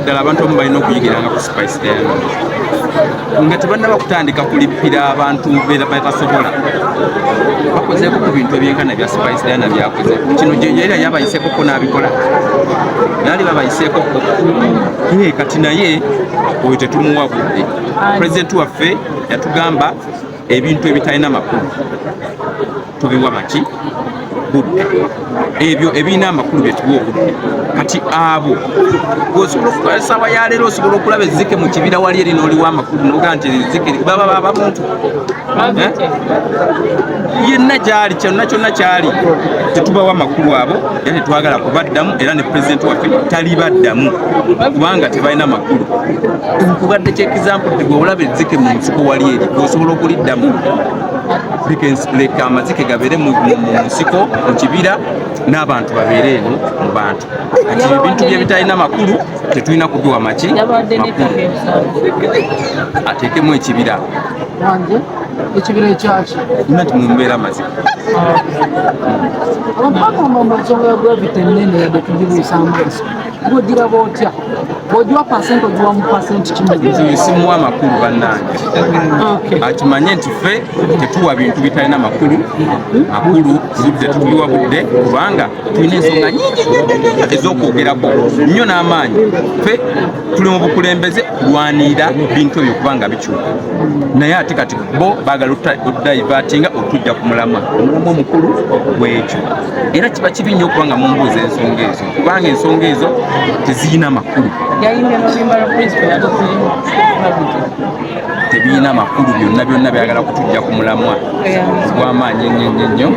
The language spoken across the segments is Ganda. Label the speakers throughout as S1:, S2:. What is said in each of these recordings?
S1: ddala abantu omu balina okuyigiranga ku spice diana nga tebannaba kutandika kulippira abantu batasobola bakozeeko ku bintu ebyenkana bya spice diana byakoze kino era yabayiseekoko n'abikola naali babayiseekoko kati naye oyo tetumuwa budde pulezidenti waffe yatugamba ebintu ebitalina makulu tubiwa maki budde ebyo ebirina amakulu byetuwa obudde kati abo osobola okusawa yaleero osobola okulaba ezzike mu kibira wali eri n'oliwa amakulu nogaa nti ezzike baba babantu yenna gyali kyonna kyali tetubawa amakulu abo era tetwagala kubaddamu era ne pulezidenti waffe talibaddamu kubanga tebalina makulu nkubadde kyekizampu ti gwe olaba ezzike mu nsiko wali eri osobola okuliddamu leka amazike gabeere mu nsiko mu kibira n'abantu babeere eno mu bantu kati ebintu bye bitalina makulu tetulina kubiwa maki ateekemu ekibira
S2: ekibira ekyaki
S1: nati mumbeera mazike
S2: abapakamama ensonga ya gravity ennene yadde tugibuusa amaaso gwogiraba otya bw'ogiwa pasenti ogiwa mu pasenti kimu
S1: simuwa amakulu bannange akimanye nti ffe tetuwa bintu bitalina makulu budde tubiwa budde kubanga tulina ensonga nyingi ez'okwogerako nnyo n'amaanyi ffe tuli mu bukulembeze kulwanirira bintu ebyo kubanga bikyuka naye ate kati bo baagala odaivatinga otujja ku mulamwa omukulu gwekyo era kiba kibi nnyo okubanga mumbuuza ensonga ezo kubanga ensonga ezo tezirina makulu tebirina makulu byonna byagala kutujja ku mulamwa gw'amaanyi ennyo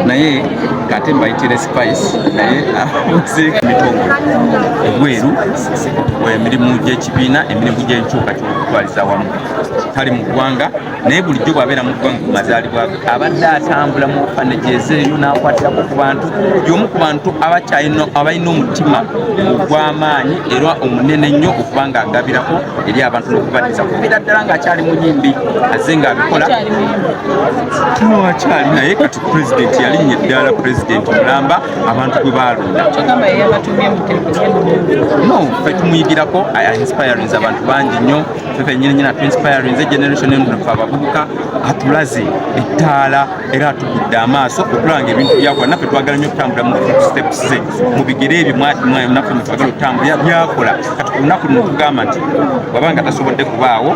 S1: naye kate mbayitire spice naye mitongole ebweru emirimu gy'ekibiina emirimu gy'enkyukakyuka okutwaliza wamu tali mu ggwanga naye bulijjo bw'abeera mu ggwanga ku mazaalibwa abadde atambula mu ofanejeeza eyo n'akwatirako ku bantu y'omu ku bantu abalina omutima ogw'amaanyi era omunene nnyo okuba nga agabirako eri abantu n'okubaddiza kubeera ddala ng'akyali muyimbi azze ng'abikola tuno akyali naye kati pulezidenti yalinnya eddala pulezidenti mulamba abantu gwe baalonda no ffe tumuyigirako inspirinze abantu bangi nnyo ffe fennyini atuinspirinze generation enfe abavubuka atulaze ettaala era atugudde amaaso okulaba nga ebintu byakola naffe twagala nnyo okutambula mu steps ze mu bigere ebyo naffe twagala okutambula byakola kati ku lunaku luno tugamba nti wabanga tasobodde kubaawo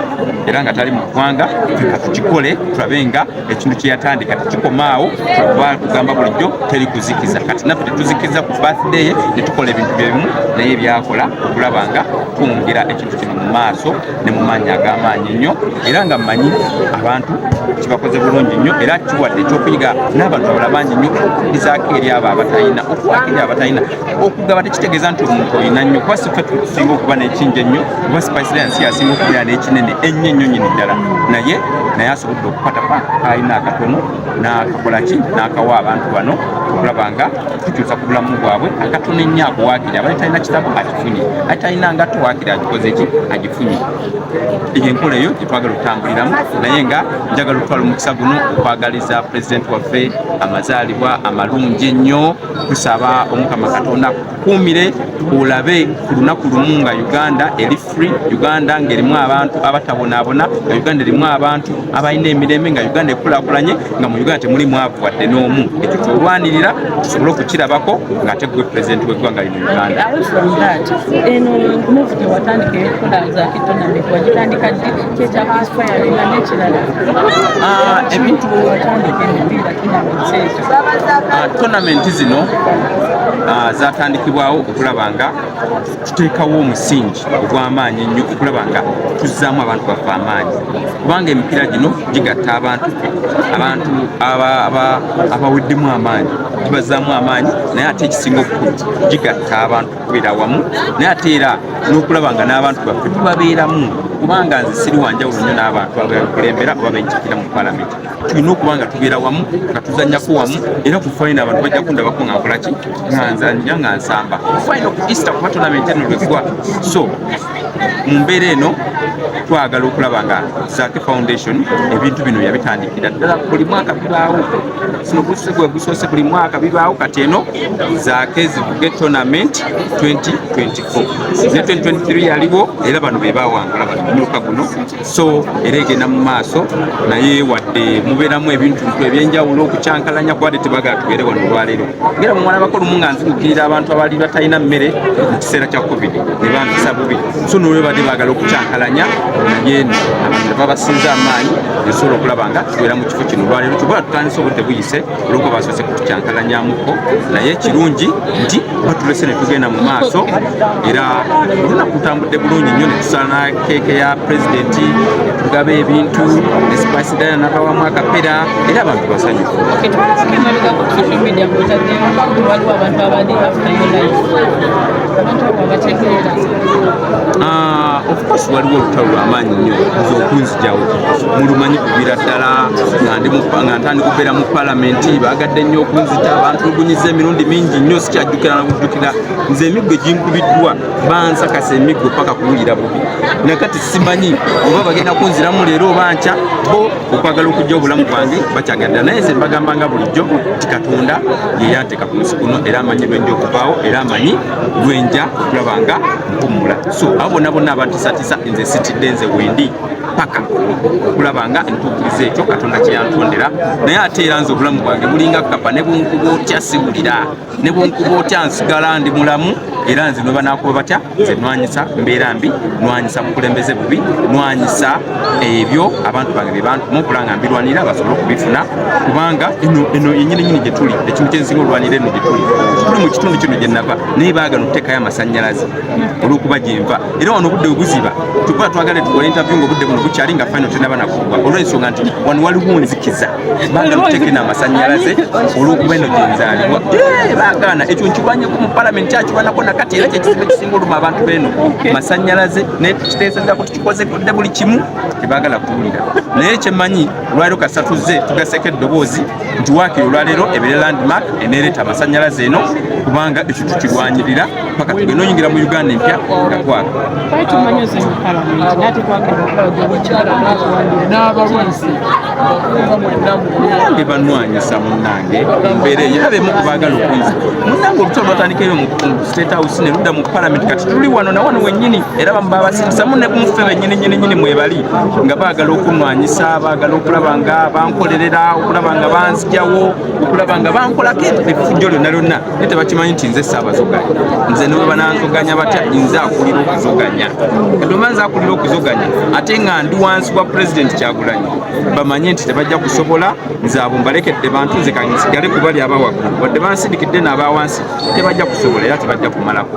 S1: era nga tali mu ggwanga feka tukikole tulabe nga ekintu kye yatandika tekikomaawo kuba kugamba bulijjo teri kuzikiza kati naffe tetuzikiza ku birthday ye ne tukola ebintu byebimu naye byakola okulaba nga twongera ekintu kino mu maaso ne mu maanyi ag'amaanyi ennyo era nga mmanyi abantu kibakoze bulungi nnyo era kiwadde ekyokuyiga n'abantu abala bangi nnyo okulizaako eri abo abatalina okuwaako eri abatalina okugaba tekitegeeza nti omuntu olina nnyo kuba si ffe tusinga okuba n'ekingi ennyo kuba spice dance yasinga okubeera n'ekinene ennyo ennyo nyini ddala naye asobodde okukwata alina akatono n'akakola ki n'akawa abantu bano okulaba nga tukyusa ku bulamu bwabwe akatono ennyo akuwaakiri abali talina kitabo akifunye ate talina ngatto waakiri agikoze ki agifunye enkola eyo gyetwagala okutambuliramu naye nga njagala okutwala omukisa guno okwagaliza pulezidenti waffe amazaalibwa amalungi ennyo tusaba omukama katonda kuumire olabe ku lunaku lumu nga uganda eri free uganda ng'erimu abantu abatabonaabona nga uganda erimu abantu abalina emirembe nga uganda ekulaakulanye nga mu uganda temuli mwavu wadde n'omu ekyo kyolwanirira tusobole okukirabako ng'ate gwe pulezidenti w'eggwanga lino uganda
S3: eno movie watandika Hon.Zaake tournament wagitandika kyekya inspiring n'ekirala
S1: ebintu
S3: watandika emipiira
S1: tournament zino zatandikibwawo okulaba nga tuteekawo omusingi ogw'amaanyi ennyo okulaba nga tuzzaamu abantu baffe amaanyi kubanga emipiira gino gigatta abantu abaweddemu amaanyi gibazzaamu amaanyi naye ate ekisinga obukulu gigatta abantu kubeera wamu naye ate era n'okulaba nga n'abantu baffe tubabeeramu kubanga nze siri wanjawulo nnyo n'abantu abakulembera oba benjikira mu palamenti tulina okuba nga tubeera wamu nga tuzannyako wamu era ku faina abantu bajja kundabako nga nkolaki nga nzanya nga nsamba faina ku easter kuba tonamenti eno lwegwa so mu mbeera eno twagala okulaba nga Zaake Foundation ebintu bino yabitandikira ddala buli mwaka bibaawo sino gwe gusoose buli mwaka bibaawo kati eno Zaake zivuge tournament 2024 ne 2023 yaliwo era bano be baawangula muluka guno so era egenda mu maaso naye wadde mubeeramu ebintu ebyenjawulo okukyankalanya kwadde tebagala tugere wano olwaleero ngera mumwana bakolumu nga nzimukirira abantu abali batalina mmere mu kiseera kya covid ne bampisa bubi so nolwe badde baagala okukyankalanya yeno abantu babasinza amaanyi esobola okulaba nga tubeera mu kifo kino olwaleero kyobola tutandise obudde buyise olwokuba basoose kutukyankalanyamuko naye ekirungi nti batulese ne tugenda mu maaso era olunaku tutambudde bulungi nnyo ne tusala keeke ya pulezidenti tugaba ebintu esipasidana nabawamu akapera era abantu basanyufu of course waliwo olutalo lw'amaanyi nnyo okunzijawo mulumanyi kuviira ddala nga ntandika okubeera mu palamenti baagadde nnyo okunzita abantu lugunyiza emirundi mingi nnyo sikyajjukira na kujjukira nze emiggo ginkubiddwa bansakasa emiggo paka kuwulira bubi nakati simanyi oba bagenda kunziramu leero oba nkya bo okwagala okujja obulamu bwange bakyagadda naye nze mbagamba nga bulijjo ti Katonda ye yanteeka ku nsi kuno era amanyi lwenja okuvaawo era amanyi lwenja okulaba nga mpumula so abo bonna bonna abantisatisa nze sitidde nze wendi paka okulaba nga ntuukiriza ekyo Katonda kye yantondera naye ate era nze obulamu bwange bulinga kkapa ne bwenkuba otya siwulira ne bwenkuba otya nsigala ndi mulamu era nze noba nakuba batya nze nwanyisa mbeera mbi nwanyisa bukulembeze bubi nwanyisa ebyo abantu bange bye bantuma okula nga mbirwanira basobole okubifuna kubanga eno yenyininyini gye tuli ekintu kyensinga olwanira eno gye tuli tuli mu kitundu kino gye nava naye baagala okuteekayo amasannyalaze olw'okuba gye nva era wano obudde webuziba tukola twagala tukola interview ng'obudde buno bukyali nga final tenaba nakugwa olw'ensonga nti wano waliwo nzikiza baagala okuteeka amasannyalaze olw'okuba eno gye nzaalibwa baagaana ekyo nkirwanyeko mu palamenti akirwanako nakati era kyekizibu ekisinga oluma abantu b'eno masannyalaze naye tukiteesezako tukikozekodde buli kimu tebaagala kuwulira naye kyemmanyi olwaleero kasatuze tugaseko eddoboozi nti waakiri olwaleero ebeere landmark eneereeta amasannyalaze eno kubanga ekyo tukirwanyirira paka tugenda oyingira mu Uganda empya nga twaka nange banwanyisa munnange mbeera eyo era bemu kubaagala okunza munnange olutalo lwatandikayo mu state house ne ludda mu palamenti kati tuli wano na wano wennyini era bamu babasindisamu ne muffe bennyini mwebali nga baagala okunwanyisa baagala okulaba nga bankolerera okulaba nga banzijawo okulaba nga bankolako effujjo lyonna lyonna naye tebakimanyi nti nze saabazoganya nze ne bwe bananzoganya batya nze akulira okuzoganya kati oba nze akulira okuzoganya ate nga ndi wansi wa pulezidenti Kyagulanyi bamanye nti tebajja kusobola nze abo mbalekedde bantu nze kansigale kubali abawaggulu wadde bansindikidde n'abawansi tebajja kusobola era tebajja kumalako